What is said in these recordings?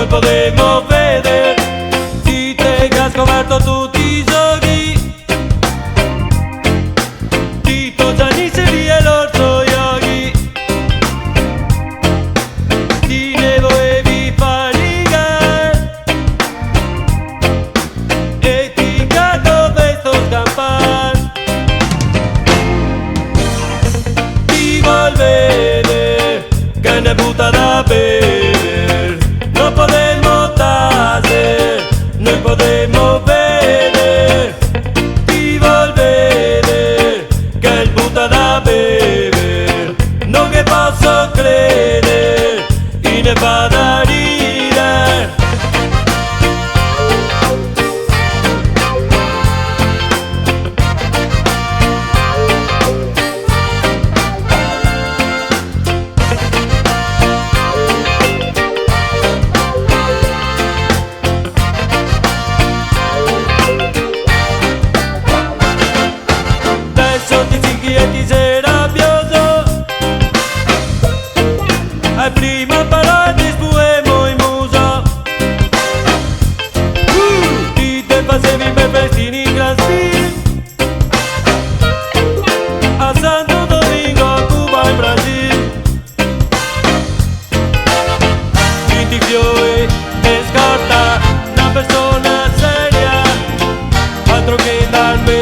potremmo vedere. Dite che ha scoperto tutti i giochi, Tito Gianniceri e l'orso Yogi. Ti ne volevi fatigare e ti gatto questo scampare. Ti vuol vedere che ne butta da bere. Non potremmo taser, noi potremmo vedere. Ti vuol vedere che il butta da bere. Non che posso credere, e ne fa da ridere. Adesso ti zinghi e ti sei rabbioso, ai prima parola ti spuemo in muso. Ti te facevi per festini in gran stil a Santo Domingo, a Cuba, in Brasil. Quindi Fioe e scorta una persona seria, altro che darmi.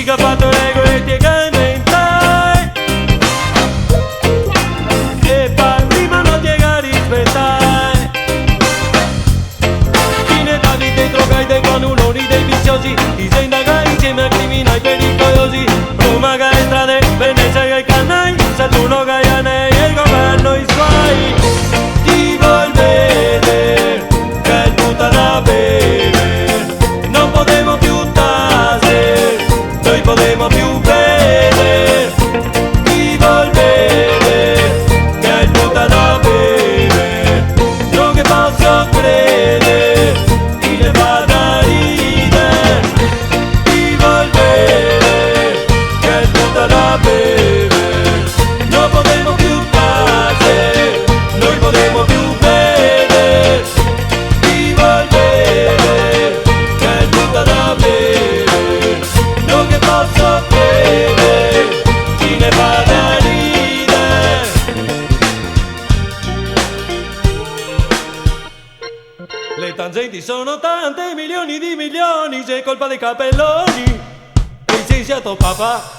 Che ha fatto regole che inventai e poi prima non ti rispettai. Chi ne davi dei drogai, dei fanuloni, dei viziosi, ti sei indagai insieme a criminali pericolosi. Roma che strade, Venezia che canai, Saturno che anei e il governo i suoi. Ti vuol vedere che il butta da bere. Non potevo più taser, noi potremmo più vedere. Ti vuol vedere che il butta da bere. Non che posso credere, ti ne fa da ridere. Ti vuol vedere che il butta da bere. Non potremmo più taser, noi potremmo più vedere. Ti vuol vedere che il butta da bere. Non che posso credere, ti ne fa da ridere. Le tangenti sono tante, milioni di milioni, c'è colpa dei capelloni e il senziato papà.